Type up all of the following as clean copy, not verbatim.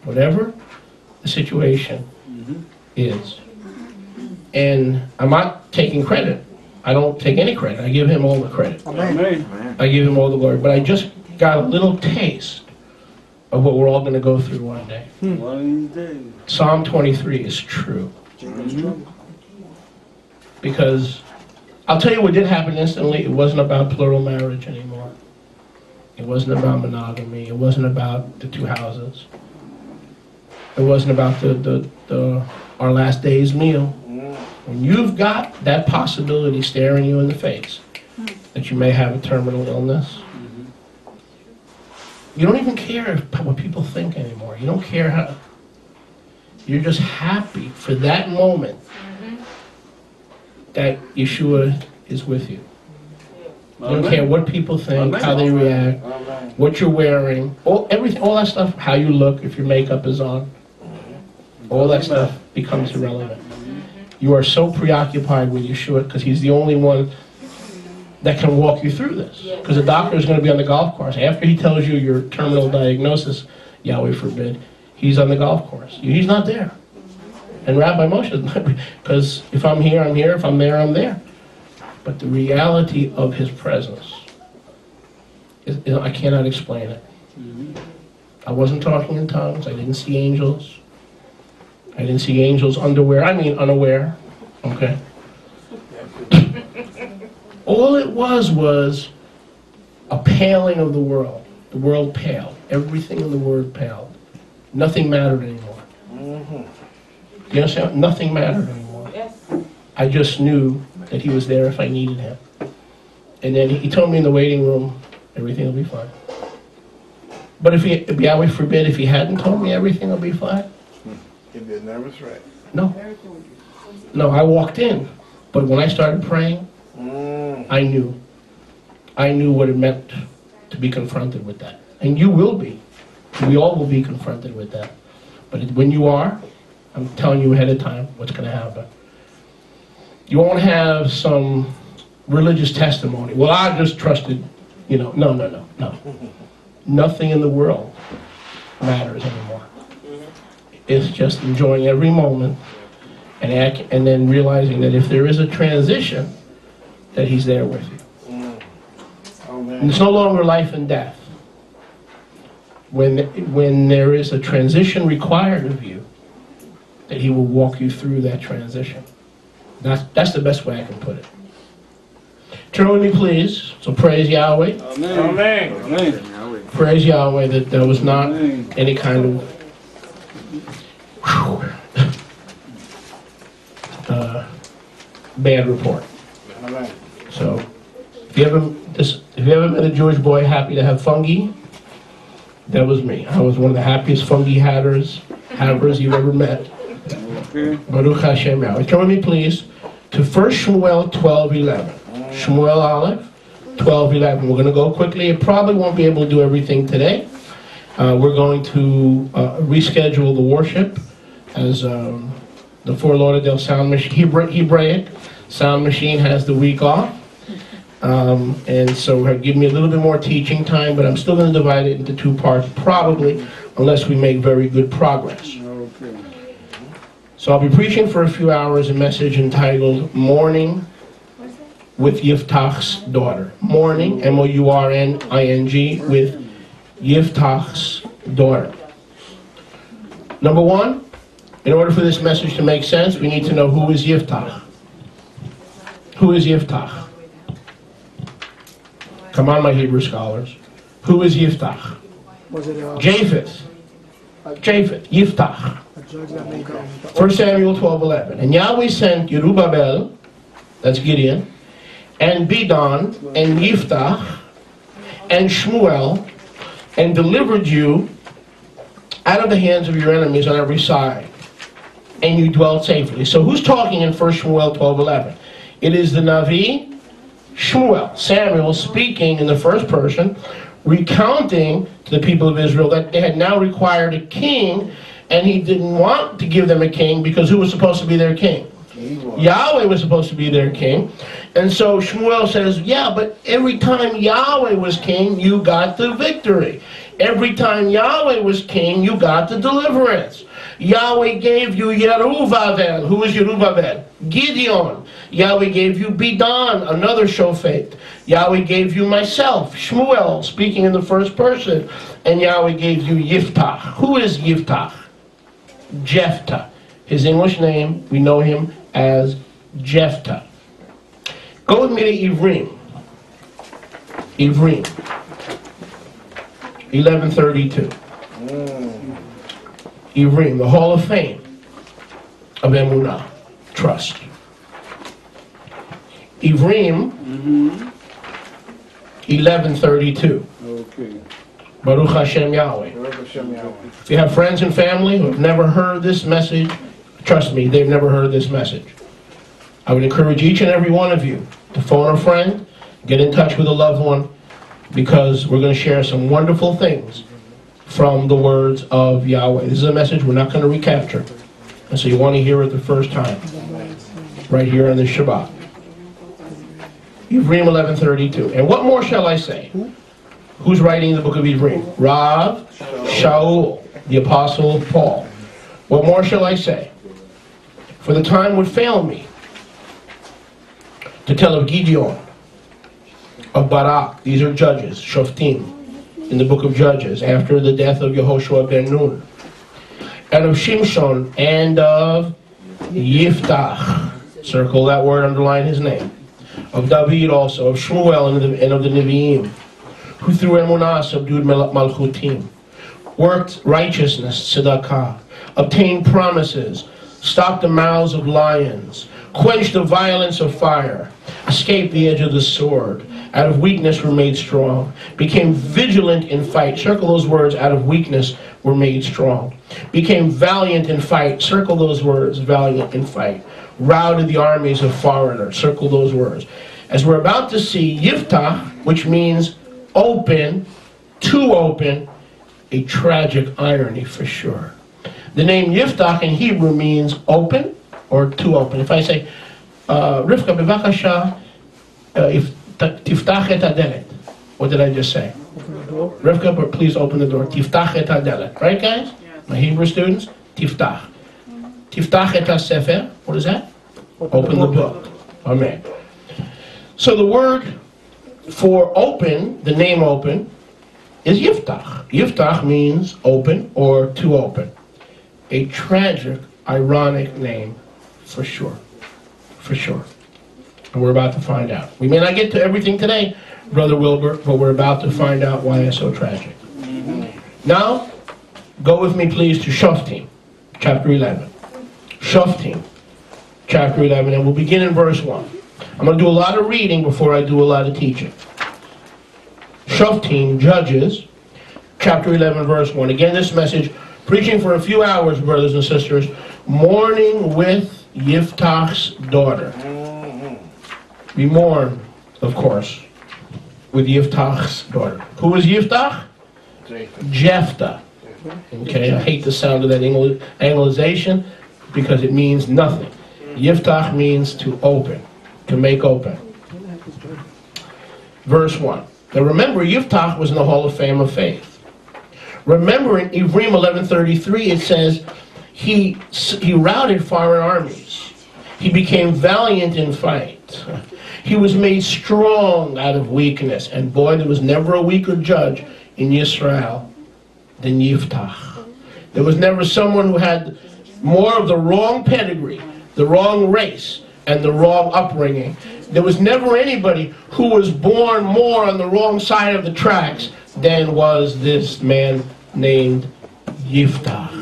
whatever the situation is. And I'm not taking credit. I don't take any credit. I give him all the credit. Amen. I give him all the glory. But I just got a little taste of what we're all going to go through one day. Psalm 23 is true. Because I'll tell you what did happen instantly. It wasn't about plural marriage anymore. It wasn't about monogamy. It wasn't about the two houses. It wasn't about our last day's meal. When you've got that possibility staring you in the face, that you may have a terminal illness, you don't even care what people think anymore. You don't care how. You're just happy for that moment that Yeshua is with you. You don't care what people think, how they react, what you're wearing, everything, all that stuff, how you look, if your makeup is on. All that stuff becomes irrelevant. You are so preoccupied with Yeshua because he's the only one that can walk you through this. Because the doctor is going to be on the golf course. After he tells you your terminal diagnosis, Yahweh forbid, he's on the golf course. He's not there. And Rabbi Moshe is not, because if I'm here, I'm here. If I'm there, I'm there. But the reality of his presence, I cannot explain it. I wasn't talking in tongues. I didn't see angels. I didn't see angels underwear. I mean unaware. Okay. All it was a paling of the world. The world paled. Everything in the world paled. Nothing mattered anymore. You understand? Nothing mattered anymore. I just knew that he was there if I needed him. And then he told me in the waiting room, everything will be fine. But if Yahweh forbid, if he hadn't told me everything will be fine. You'd be a nervous wreck. No. No, I walked in. But when I started praying, I knew. I knew what it meant to be confronted with that. And you will be. We all will be confronted with that. But when you are, I'm telling you ahead of time what's going to happen. You won't have some religious testimony. Well, I just trusted, No. Nothing in the world matters anymore. It's just enjoying every moment and then realizing that if there is a transition, that he's there with you. And it's no longer life and death. When there is a transition required of you, that he will walk you through that transition. That's the best way I can put it. Turn with me, please. So praise Yahweh. Amen. Amen. Praise Yahweh that there was not any kind of bad report. Amen. So, if you ever met a Jewish boy happy to have fungi, that was me. I was one of the happiest fungi havers you've ever met. Baruch Hashem Yahweh. Turn with me, please, to 1 Shmuel 12:11. Shmuel Aleph 12:11. We're going to go quickly. I probably won't be able to do everything today. We're going to reschedule the worship as the Fort Lauderdale sound machine, Hebraic sound machine has the week off. And so we're give me a little bit more teaching time, but I'm still going to divide it into two parts, probably, unless we make very good progress. So I'll be preaching for a few hours a message entitled Mourning with Yiphtachs' daughter. Mourning, M-O-U-R-N-I-N-G, with Yiphtachs' daughter. Number one, in order for this message to make sense, we need to know who is Yiphtach. Who is Yiphtach? Come on, my Hebrew scholars. Who is Yiphtach? Japheth. Japheth. Yiphtach. 1 Samuel 12:11. And Yahweh sent Yerubabel, that's Gideon, and Bidon, and Yiphtach, and Shmuel, and delivered you out of the hands of your enemies on every side, and you dwelt safely. So who's talking in 1 Shmuel 12:11? It is the Navi Shmuel, Samuel, speaking in the first person, recounting to the people of Israel that they had now required a king, and he didn't want to give them a king because who was supposed to be their king? Yahweh was supposed to be their king. And so Shmuel says, yeah, but every time Yahweh was king, you got the victory. Every time Yahweh was king, you got the deliverance. Yahweh gave you Yeruvavel. Who is Yeruvavel? Gideon. Yahweh gave you Bidan, another shofet. Yahweh gave you myself, Shmuel, speaking in the first person. And Yahweh gave you Yiphtach. Who is Yiphtach? Jephthah. His English name, we know him as Jephthah. Go with me to Ivrim. Ivrim. 1132. Ivrim, the Hall of Fame of Emunah, trust. Ivrim, 1132. Okay. Baruch Hashem Yahweh. If you have friends and family who have never heard this message, trust me, they've never heard this message. I would encourage each and every one of you to phone a friend, get in touch with a loved one, because we're going to share some wonderful things from the words of Yahweh. This is a message we're not going to recapture. And so you want to hear it the first time, right here on the Shabbat. Ivrim 1132. And what more shall I say? Who's writing the book of Ivrim? Rav Shaul, the apostle of Paul. What more shall I say? For the time would fail me to tell of Gideon, of Barak. These are judges, Shoftim, in the book of Judges, after the death of Yehoshua ben Nun. And of Shimshon, and of Yiphtach. Circle that word, underline his name. Of David also, of Shmuel, and of the Nevi'im, who through Emunah subdued Malchutim, worked righteousness, tzedakah, obtained promises, stopped the mouths of lions, quenched the violence of fire, escaped the edge of the sword, out of weakness were made strong, became vigilant in fight. Circle those words, out of weakness were made strong. Became valiant in fight. Circle those words, valiant in fight. Routed the armies of foreigners. Circle those words. As we're about to see, Yiphtach, which means open, too open, a tragic irony for sure. The name Yiphtach in Hebrew means open or too open. If I say, Rivka, bevakasha, tiftach et hadelet. What did I just say? Rivka, but please open the door. Tiftach et hadelet. Right, guys? Yes. My Hebrew students? Tiftach. Tiftach et hasefer. What is that? Open the book. Amen. So the word for open, the name open, is Yiphtach. Yiphtach means open or to open. A tragic, ironic name for sure. For sure. And we're about to find out. We may not get to everything today, Brother Wilbur, but we're about to find out why it's so tragic. Now, go with me please to Shoftim, chapter 11. Shoftim, chapter 11, and we'll begin in verse 1. I'm going to do a lot of reading before I do a lot of teaching. Shoftim, Judges, chapter 11, verse 1. Again, this message, preaching for a few hours, brothers and sisters, mourning with Yiphtach's daughter. We mourn, of course, with Yiphtach's daughter. Who is Yiphtach? Jephthah. Okay, I hate the sound of that Anglicization because it means nothing. Yiphtach means to open, to make open. Verse 1. Now remember, Yiphtach was in the Hall of Fame of Faith. Remember in Ivrim 11:33 it says, he routed foreign armies. He became valiant in fight. He was made strong out of weakness. And boy, there was never a weaker judge in Yisrael than Yiphtach. There was never someone who had more of the wrong pedigree, the wrong race, and the wrong upbringing. There was never anybody who was born more on the wrong side of the tracks than was this man named Yiphtach.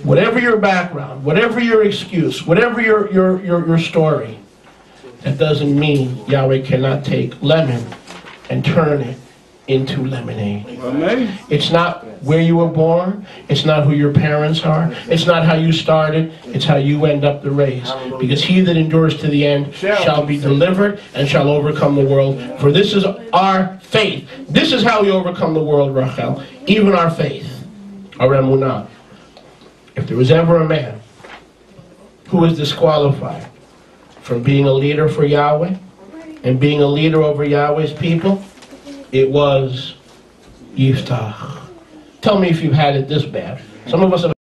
Whatever your background, whatever your excuse, whatever your story, that doesn't mean Yahweh cannot take lemon and turn it into lemonade. Amen. It's not where you were born. It's not who your parents are. It's not how you started. It's how you end up the race. Because he that endures to the end shall be delivered and shall overcome the world. For this is our faith. This is how we overcome the world, Rachel. Even our faith, our emunah. If there was ever a man who was disqualified from being a leader for Yahweh and being a leader over Yahweh's people, it was Yiphtach. tell me if you've had it this bad. Some of us have